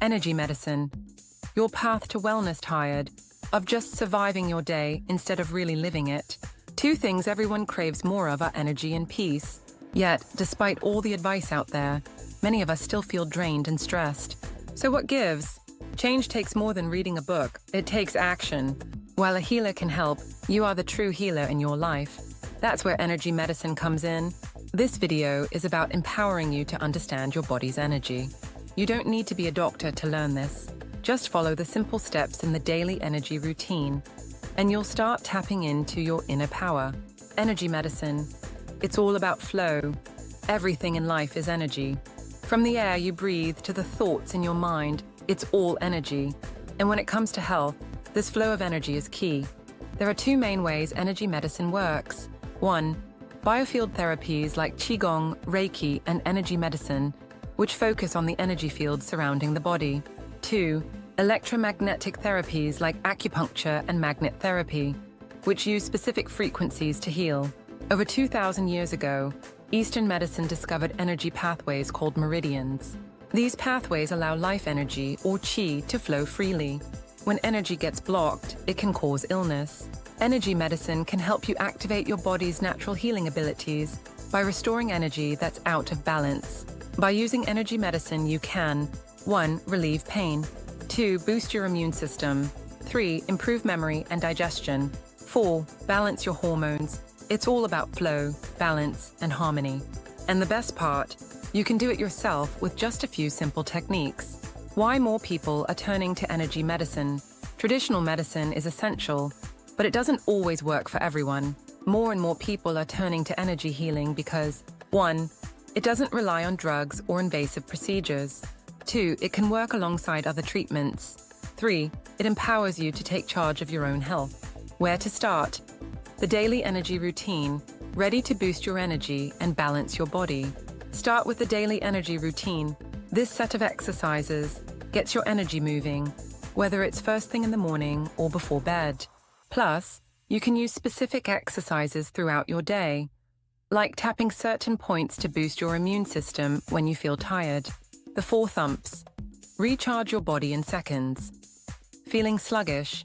Energy medicine. Your path to wellness tired of just surviving your day instead of really living it. Two things everyone craves more of are energy and peace. Yet, despite all the advice out there, many of us still feel drained and stressed. So what gives? Change takes more than reading a book. It takes action. While a healer can help, you are the true healer in your life. That's where energy medicine comes in. This video is about empowering you to understand your body's energy. You don't need to be a doctor to learn this. Just follow the simple steps in the daily energy routine, and you'll start tapping into your inner power. Energy medicine. It's all about flow. Everything in life is energy. From the air you breathe to the thoughts in your mind, it's all energy. And when it comes to health, this flow of energy is key. There are two main ways energy medicine works. 1. Biofield therapies like Qigong, Reiki, and energy medicine, which focus on the energy fields surrounding the body. 2. Electromagnetic therapies like acupuncture and magnet therapy, which use specific frequencies to heal. Over 2,000 years ago, Eastern medicine discovered energy pathways called meridians. These pathways allow life energy, or qi, to flow freely. When energy gets blocked, it can cause illness. Energy medicine can help you activate your body's natural healing abilities by restoring energy that's out of balance. By using energy medicine, you can 1. Relieve pain. 2. Boost your immune system. 3. Improve memory and digestion. 4. Balance your hormones. It's all about flow, balance, and harmony. And the best part, you can do it yourself with just a few simple techniques. Why more people are turning to energy medicine? Traditional medicine is essential, but it doesn't always work for everyone. More and more people are turning to energy healing because 1. It doesn't rely on drugs or invasive procedures. 2. It can work alongside other treatments. 3. It empowers you to take charge of your own health. Where to start? The daily energy routine, ready to boost your energy and balance your body. Start with the daily energy routine. This set of exercises gets your energy moving, whether it's first thing in the morning or before bed. Plus, you can use specific exercises throughout your day, like tapping certain points to boost your immune system when you feel tired. The 4 thumps. Recharge your body in seconds. Feeling sluggish?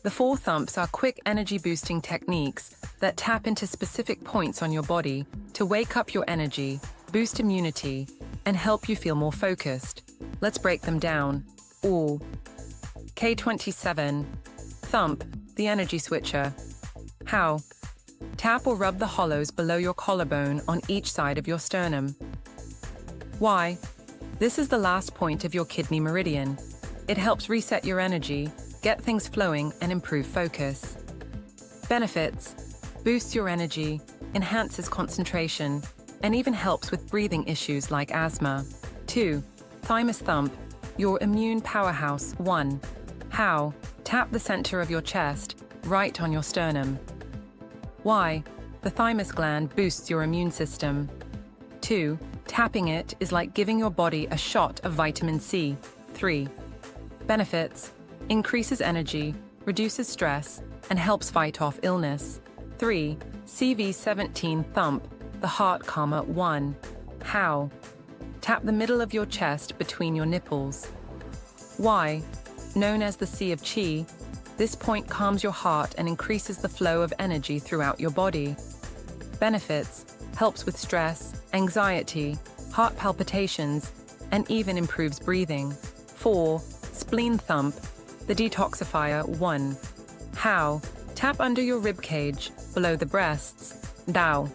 The 4 thumps are quick energy-boosting techniques that tap into specific points on your body to wake up your energy, boost immunity, and help you feel more focused. Let's break them down. All. K27. Thump, the energy switcher. How? Tap or rub the hollows below your collarbone on each side of your sternum. Why? This is the last point of your kidney meridian. It helps reset your energy, get things flowing, and improve focus. Benefits: boosts your energy, enhances concentration, and even helps with breathing issues like asthma. 2. Thymus thump, your immune powerhouse. 1. How? Tap the center of your chest, right on your sternum. Why? The thymus gland boosts your immune system. 2. Tapping it is like giving your body a shot of vitamin C. 3. Benefits: increases energy, reduces stress, and helps fight off illness. 3. CV17 thump, the heart calmer. 1. How? Tap the middle of your chest between your nipples. Why? Known as the Sea of Qi, this point calms your heart and increases the flow of energy throughout your body. Benefits: helps with stress, anxiety, heart palpitations, and even improves breathing. 4. Spleen thump, the detoxifier. 1. How? Tap under your rib cage, below the breasts. Dao.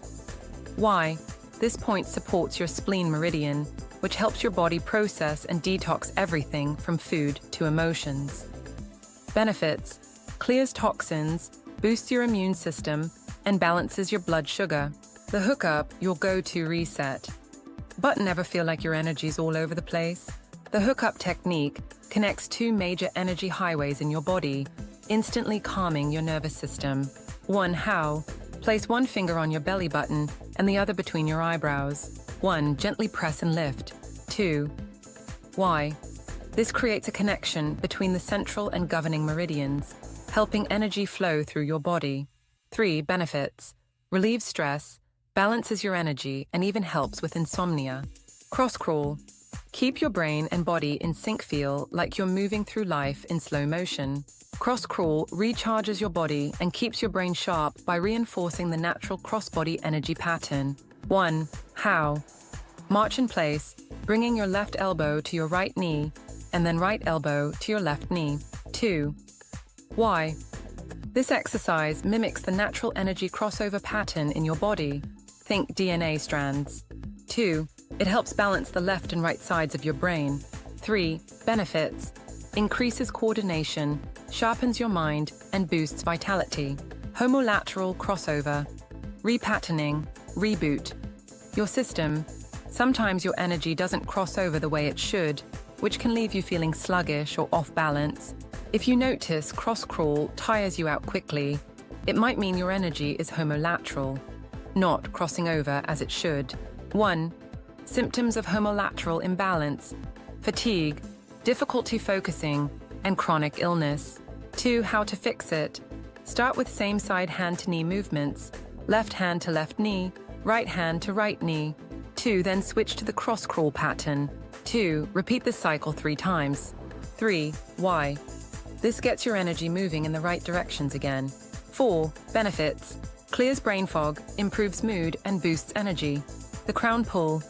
Why? This point supports your spleen meridian, which helps your body process and detox everything from food to emotions. Benefits: clears toxins, boosts your immune system, and balances your blood sugar. The hookup, your go-to reset. But never feel like your energy's all over the place? The hookup technique connects 2 major energy highways in your body, instantly calming your nervous system. 1. How? Place one finger on your belly button and the other between your eyebrows. 1. Gently press and lift. 2. Why? This creates a connection between the central and governing meridians, helping energy flow through your body. 3. Benefits: relieves stress, balances your energy, and even helps with insomnia. Cross crawl. Keep your brain and body in sync, feel like you're moving through life in slow motion. Cross-crawl recharges your body and keeps your brain sharp by reinforcing the natural cross-body energy pattern. 1. How? March in place, bringing your left elbow to your right knee, and then right elbow to your left knee. 2. Why? This exercise mimics the natural energy crossover pattern in your body. Think DNA strands. 2. It helps balance the left and right sides of your brain. 3. Benefits. Increases coordination, sharpens your mind, and boosts vitality. Homolateral crossover. Repatterning. Reboot. Your system. Sometimes your energy doesn't cross over the way it should, which can leave you feeling sluggish or off balance. If you notice cross-crawl tires you out quickly, it might mean your energy is homolateral, not crossing over as it should. 1. Symptoms of homolateral imbalance: fatigue, difficulty focusing, and chronic illness. 2. How to fix it. Start with same-side hand-to-knee movements, left hand to left knee, right hand to right knee. 2. Then switch to the cross-crawl pattern. 2. Repeat this cycle 3 times. 3. Why? This gets your energy moving in the right directions again. 4. Benefits. Clears brain fog, improves mood, and boosts energy. The crown pull.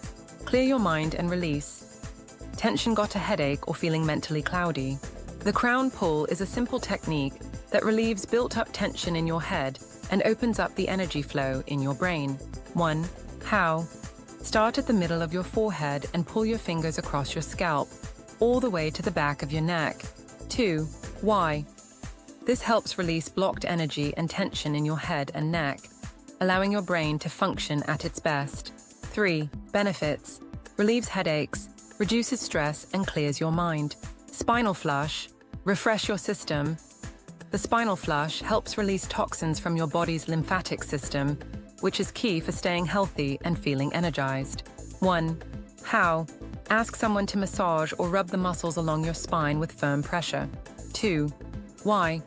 Clear your mind and release. Tension, got a headache or feeling mentally cloudy? The crown pull is a simple technique that relieves built-up tension in your head and opens up the energy flow in your brain. 1. How? Start at the middle of your forehead and pull your fingers across your scalp, all the way to the back of your neck. 2. Why? This helps release blocked energy and tension in your head and neck, allowing your brain to function at its best. 3. Benefits. Relieves headaches, reduces stress, and clears your mind. Spinal flush. Refresh your system. The spinal flush helps release toxins from your body's lymphatic system, which is key for staying healthy and feeling energized. 1. How? Ask someone to massage or rub the muscles along your spine with firm pressure. 2. Why?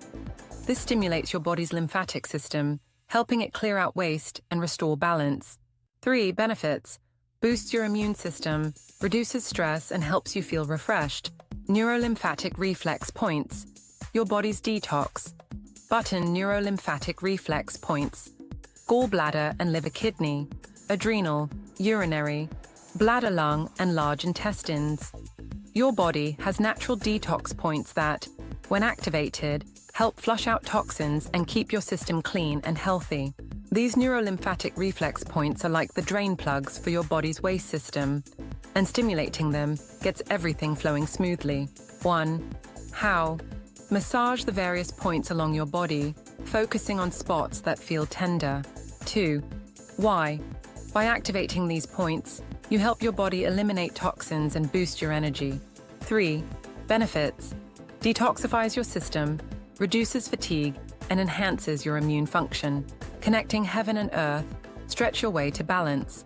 This stimulates your body's lymphatic system, helping it clear out waste and restore balance. 3. Benefits. Boosts your immune system, reduces stress, and helps you feel refreshed. Neurolymphatic reflex points. Your body's detox. Button neurolymphatic reflex points. Gallbladder and liver, kidney, adrenal, urinary, bladder, lung, and large intestines. Your body has natural detox points that, when activated, help flush out toxins and keep your system clean and healthy. These neurolymphatic reflex points are like the drain plugs for your body's waste system, and stimulating them gets everything flowing smoothly. 1. How? Massage the various points along your body, focusing on spots that feel tender. 2. Why? By activating these points, you help your body eliminate toxins and boost your energy. 3. Benefits. Detoxifies your system, reduces fatigue, and enhances your immune function. Connecting heaven and earth, stretch your way to balance.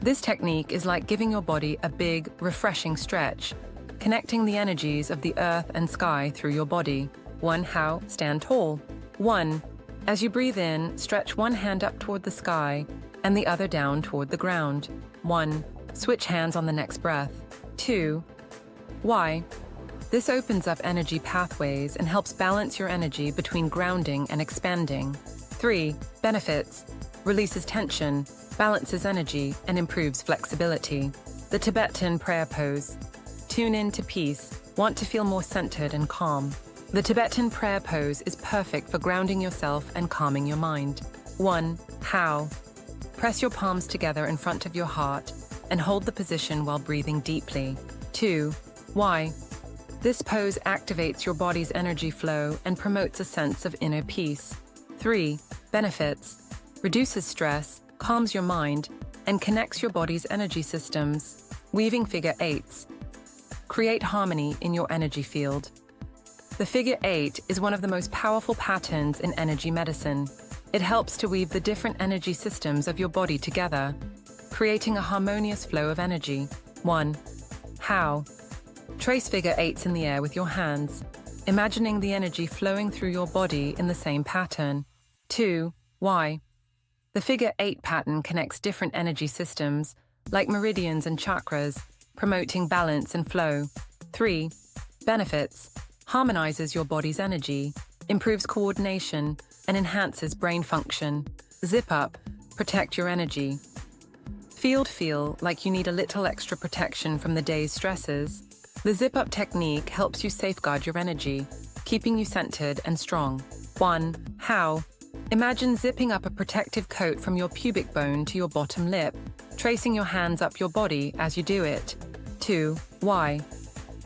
This technique is like giving your body a big, refreshing stretch, connecting the energies of the earth and sky through your body. 1. How? Stand tall. 1. As you breathe in, stretch one hand up toward the sky and the other down toward the ground. 1. Switch hands on the next breath. 2. Why? This opens up energy pathways and helps balance your energy between grounding and expanding. 3. Benefits. Releases tension, balances energy, and improves flexibility. The Tibetan prayer pose. Tune in to peace. Want to feel more centered and calm? The Tibetan prayer pose is perfect for grounding yourself and calming your mind. 1. How? Press your palms together in front of your heart and hold the position while breathing deeply. 2. Why? This pose activates your body's energy flow and promotes a sense of inner peace. 3. Benefits. Reduces stress, calms your mind, and connects your body's energy systems. Weaving figure eights. Create harmony in your energy field. The figure 8 is one of the most powerful patterns in energy medicine. It helps to weave the different energy systems of your body together, creating a harmonious flow of energy. 1. How? Trace figure 8s in the air with your hands, imagining the energy flowing through your body in the same pattern. 2. Why? The figure 8 pattern connects different energy systems, like meridians and chakras, promoting balance and flow. 3. Benefits: harmonizes your body's energy, improves coordination, and enhances brain function. Zip up, protect your energy. Feel like you need a little extra protection from the day's stresses? The zip-up technique helps you safeguard your energy, keeping you centered and strong. 1. How? Imagine zipping up a protective coat from your pubic bone to your bottom lip, tracing your hands up your body as you do it. 2. Why?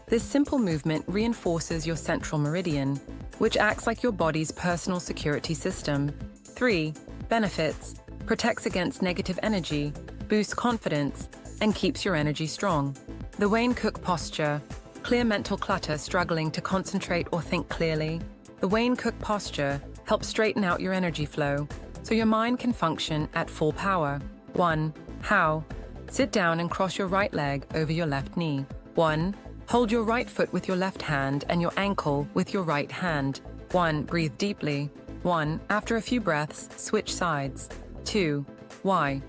This simple movement reinforces your central meridian, which acts like your body's personal security system. 3. Benefits: protects against negative energy, boosts confidence, and keeps your energy strong. The Wayne Cook posture: clear mental clutter struggling to concentrate or think clearly. The Wayne Cook posture helps straighten out your energy flow so your mind can function at full power. 1. How? Sit down and cross your right leg over your left knee. 1. Hold your right foot with your left hand and your ankle with your right hand. 1. Breathe deeply. 1. After a few breaths, switch sides. 2. Why?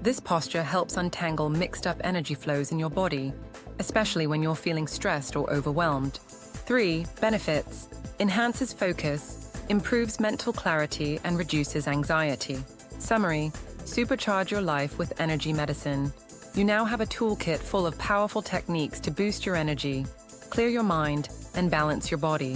This posture helps untangle mixed-up energy flows in your body, especially when you're feeling stressed or overwhelmed. 3. Benefits: enhances focus, improves mental clarity, and reduces anxiety. Summary: supercharge your life with energy medicine. You now have a toolkit full of powerful techniques to boost your energy, clear your mind, and balance your body.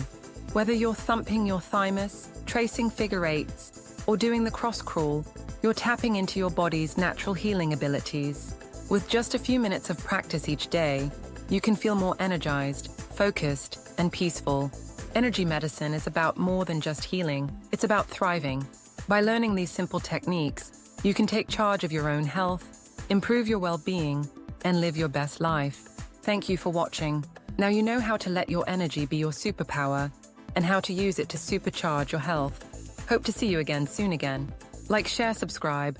Whether you're thumping your thymus, tracing figure eights, or doing the cross crawl, you're tapping into your body's natural healing abilities. With just a few minutes of practice each day, you can feel more energized, focused, and peaceful. Energy medicine is about more than just healing, it's about thriving. By learning these simple techniques, you can take charge of your own health, improve your well-being, and live your best life. Thank you for watching. Now you know how to let your energy be your superpower and how to use it to supercharge your health. Hope to see you again soon. Like, share, subscribe,